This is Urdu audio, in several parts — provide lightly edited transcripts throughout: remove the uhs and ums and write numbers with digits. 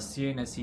CNSC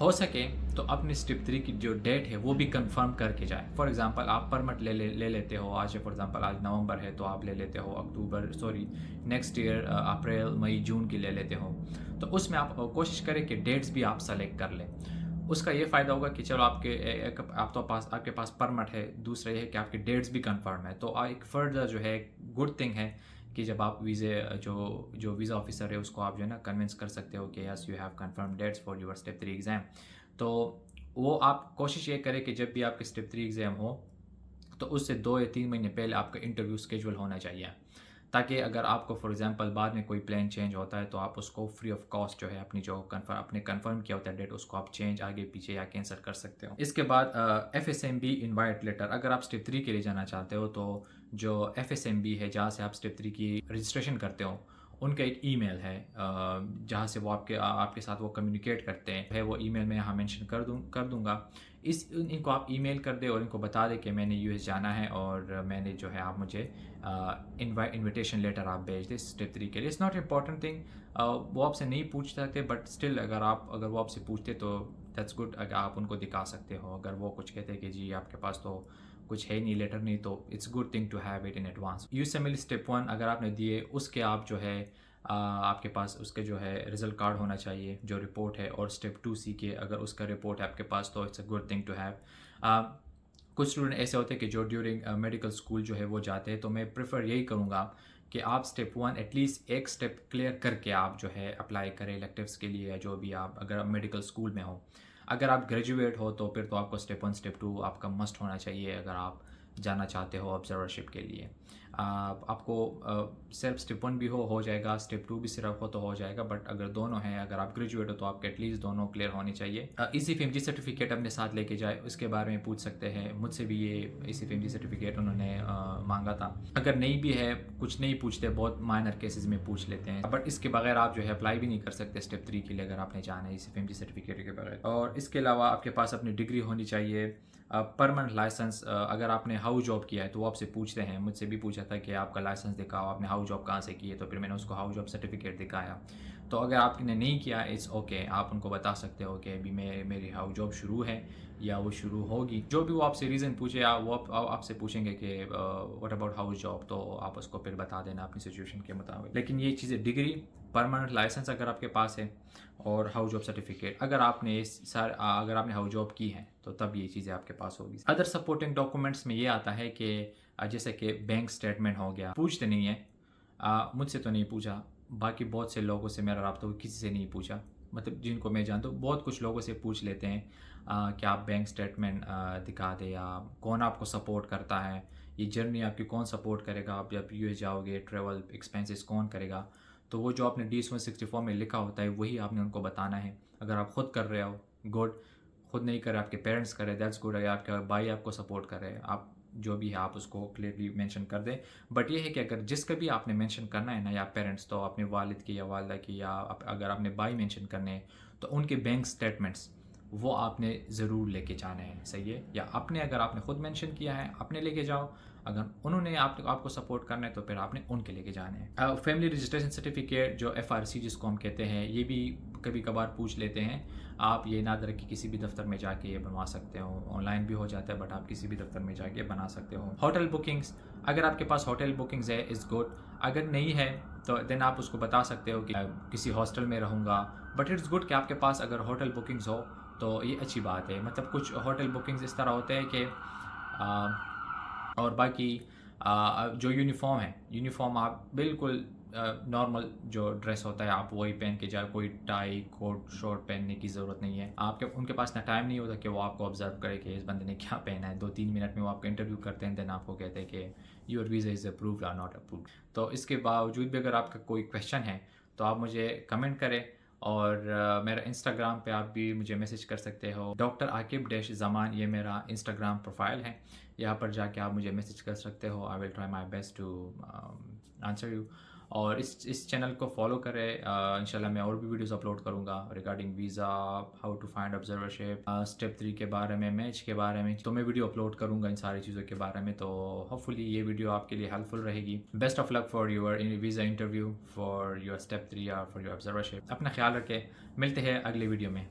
ہو سکے تو اپنی اسٹیپ 3 کی جو ڈیٹ ہے وہ بھی کنفرم کر کے جائیں. فار ایگزامپل آپ پرمٹ لے لیتے ہو آج، فار ایگزامپل آج نومبر ہے تو آپ لے لیتے ہو نیکسٹ ایئر اپریل مئی جون کی لے لیتے ہو. تو اس میں آپ کوشش کریں کہ ڈیٹس بھی آپ سلیکٹ کر لیں. اس کا یہ فائدہ ہوگا کہ چلو آپ کے پاس پرمٹ ہے، دوسرا یہ ہے کہ آپ کے ڈیٹس بھی کنفرم ہے. تو ایک فردر جو ہے گڈ تھنگ ہے کہ جب آپ ویزے جو ویزا آفیسر ہے اس کو آپ جو ہے نا کنونس کر سکتے ہو کہ yes you have confirm dates for your step 3 exam. تو وہ آپ کوشش یہ کریں کہ جب بھی آپ کے اسٹیپ 3 ایگزام ہو تو اس سے 2 یا 3 مہینے پہلے آپ کا انٹرویو اسکیجول ہونا چاہیے، تاکہ اگر آپ کو فار ایگزامپل بعد میں کوئی پلان چینج ہوتا ہے تو آپ اس کو فری آف کاسٹ جو ہے اپنے کنفرم کیا ہوتا ہے ڈیٹ، اس کو آپ چینج آگے پیچھے یا کینسل کر سکتے ہو. اس کے بعد FSMB انوائٹ لیٹر. اگر آپ اسٹیپ 3 کے لیے جانا چاہتے ہو تو جو FSMB ہے جہاں سے آپ اسٹیپ 3 کی رجسٹریشن کرتے ہو، ان کا ایک ای میل ہے جہاں سے وہ آپ کے ساتھ وہ کمیونیکیٹ کرتے ہیں. وہ ای میل میں یہاں مینشن کر دوں گا. ان کو آپ ای میل کر دیں اور ان کو بتا دیں کہ میں نے US جانا ہے اور میں نے جو ہے آپ مجھے انویٹیشن لیٹر آپ بھیج دیں اسٹیپ 3 کے لیے. اٹس ناٹ امپورٹنٹ تھنگ، وہ آپ سے نہیں پوچھ سکتے، بٹ اسٹل اگر وہ آپ سے پوچھتے تو دیٹس گڈ. اگر آپ ان کو دکھا سکتے ہو، اگر وہ کچھ کہتے کہ جی آپ کے پاس تو کچھ ہے نہیں، لیٹر نہیں، تو it's good thing to have it in advance. USMLE step 1 اگر آپ نے دیے اس کے آپ جو ہے آپ کے پاس اس کے جو ہے رزلٹ کارڈ ہونا چاہیے جو رپورٹ ہے. اور اسٹیپ 2C کے اگر اس کا رپورٹ ہے آپ کے پاس تو it's a good thing to have. کچھ اسٹوڈنٹ ایسے ہوتے ہیں کہ جو ڈیورنگ میڈیکل اسکول جو ہے وہ جاتے ہیں، تو میں پریفر یہی کروں گا کہ آپ اسٹیپ 1 ایٹ لیسٹ ایک اسٹیپ کلیئر کر کے آپ جو ہے اپلائی کریں الیکٹیوس کے لیے، یا جو بھی آپ اگر آپ میڈیکل اسکول میں ہو. اگر آپ گریجویٹ ہو تو پھر تو آپ کو اسٹیپ 1 اسٹیپ 2 آپ کا مسٹ ہونا چاہیے اگر آپ جانا چاہتے ہو آبزرورشپ کے لیے. آپ کو صرف اسٹیپ 1 بھی ہو جائے گا، اسٹیپ 2 بھی صرف ہو تو ہو جائے گا، بٹ اگر دونوں ہیں، اگر آپ گریجویٹ ہو تو آپ کے ایٹ لیسٹ دونوں کلیئر ہونی چاہیے. ECFMG سرٹیفکیٹ اپنے ساتھ لے کے جائے، اس کے بارے میں پوچھ سکتے ہیں. مجھ سے بھی یہ ECFMG سرٹیفکیٹ انہوں نے مانگا تھا. اگر نہیں بھی ہے، کچھ نہیں پوچھتے، بہت مائنر کیسز میں پوچھ لیتے ہیں، بٹ اس کے بغیر آپ جو ہے اپلائی بھی نہیں کر سکتے اسٹیپ 3 کے لیے اگر آپ نے جانا ہے ECFMG سرٹیفکیٹ کے بغیر. اور اس کے علاوہ آپ کے پاس اپنی ڈگری ہونی چاہیے. پرماننٹ لائسنس، اگر آپ نے ہاؤس جاب کیا ہے تو وہ آپ سے پوچھتے ہیں. مجھ سے بھی پوچھا تھا کہ آپ کا لائسنس دکھاؤ، آپ نے ہاؤس جاب کہاں سے کی ہے، تو پھر میں نے اس کو ہاؤس جاب سرٹیفکیٹ دکھایا. تو اگر آپ نے نہیں کیا اٹس اوکے، آپ ان کو بتا سکتے ہو کہ ابھی میری ہاؤس جاب شروع ہے یا وہ شروع ہوگی. جو بھی وہ آپ سے ریزن پوچھے، وہ آپ سے پوچھیں گے کہ واٹ اباؤٹ ہاؤس جاب، تو آپ اس کو پھر بتا دینا اپنی سچویشن کے مطابق. لیکن یہ چیزیں ڈگری، پرماننٹ لائسنس اگر آپ کے پاس ہے، اور ہاؤس جاب سرٹیفکیٹ اگر آپ نے ہاؤس جاب کی ہے تو تب یہ چیزیں آپ کے پاس ہوگی. ادر سپورٹنگ ڈاکومنٹس میں یہ آتا ہے کہ جیسے کہ بینک اسٹیٹمنٹ ہو گیا. پوچھتے نہیں ہیں، مجھ سے تو نہیں پوچھا، باقی بہت سے لوگوں سے میرا رابطہ کسی سے نہیں پوچھا، مطلب جن کو میں جانتا ہوں. بہت کچھ لوگوں سے پوچھ لیتے ہیں کہ آپ بینک اسٹیٹمنٹ دکھا دیں، یا کون آپ کو سپورٹ کرتا ہے، یہ جرنی آپ کی کون سپورٹ کرے گا، آپ جب US جاؤ گے ٹریول ایکسپینسز کون کرے گا. تو وہ جو آپ نے DS 164 میں لکھا ہوتا ہے وہی آپ نے ان کو بتانا ہے. اگر آپ خود کر رہے ہو گڈ، خود نہیں کر رہے آپ کے پیرنٹس کر رہے دیٹس گڈ. اگر آپ کا بھائی آپ کو سپورٹ کر رہے ہیں، آپ جو بھی ہے آپ اس کو کلیئرلی مینشن کر دیں. بٹ یہ ہے کہ اگر جس کا بھی آپ نے مینشن کرنا ہے نا، یا پیرنٹس، تو اپنے والد کی یا والدہ کی، یا اگر آپ نے بھائی مینشن کرنے ہیں تو ان کے بینک اسٹیٹمنٹس وہ آپ نے ضرور لے کے جانے ہیں. صحیح ہے؟ یا اگر آپ نے خود مینشن کیا ہے اپنے لے کے جاؤ، اگر انہوں نے آپ کو سپورٹ کرنا ہے تو پھر آپ نے ان کے لے کے جانے ہیں. فیملی رجسٹریشن سرٹیفکیٹ جو FRC جس کو ہم کہتے ہیں، یہ بھی کبھی کبھار پوچھ لیتے ہیں. آپ یہ نہ رکھ کہ کسی بھی دفتر میں جا کے یہ بنوا سکتے ہو، آن لائن بھی ہو جاتا ہے، بٹ آپ کسی بھی دفتر میں جا کے بنا سکتے ہو. ہوٹل بکنگس، اگر آپ کے پاس ہوٹل بکنگز ہے از گڈ. اگر نہیں ہے تو دین آپ اس کو بتا سکتے ہو کہ کسی ہاسٹل میں رہوں گا. بٹ اٹس گڈ کہ آپ کے پاس اگر ہوٹل بکنگز ہو تو یہ اچھی بات ہے. مطلب کچھ ہوٹل بکنگز اس طرح ہوتے ہیں کہ اور باقی جو یونیفارم آپ بالکل نارمل جو ڈریس ہوتا ہے آپ وہی پہن کے جائے، کوئی ٹائی کوٹ شارٹ پہننے کی ضرورت نہیں ہے. ان کے پاس اتنا ٹائم نہیں ہوتا کہ وہ آپ کو آبزرو کرے کہ اس بندے نے کیا پہنا ہے. 2-3 منٹ میں وہ آپ کا انٹرویو کرتے ہیں، دین آپ کو کہتے ہیں کہ یور ویزا از اپرووڈ اور ناٹ اپرووڈ. تو اس کے باوجود بھی اگر آپ کا کوئی کویشچن ہے تو آپ مجھے کمنٹ کریں، اور میرا انسٹاگرام پہ آپ بھی مجھے میسج کر سکتے ہو. ڈاکٹر عاقب-زمان یہ میرا انسٹاگرام پروفائل ہے. یہاں پر جا کے آپ مجھے میسج کر سکتے ہو. I will try my best to answer you. اور اس چینل کو فالو کرے. انشاءاللہ میں اور بھی ویڈیوز اپلوڈ کروں گا regarding visa, how to find observership, step 3 کے بارے میں، میچ کے بارے میں. تو میں ویڈیو اپلوڈ کروں گا ان ساری چیزوں کے بارے میں. تو ہوپ فلی یہ ویڈیو آپ کے لیے ہیلپ فل رہے گی. Best of luck for your visa interview, for your step 3 اور فار یور آبزرورشپ. اپنا خیال رکھیں، ملتے ہیں اگلے ویڈیو میں.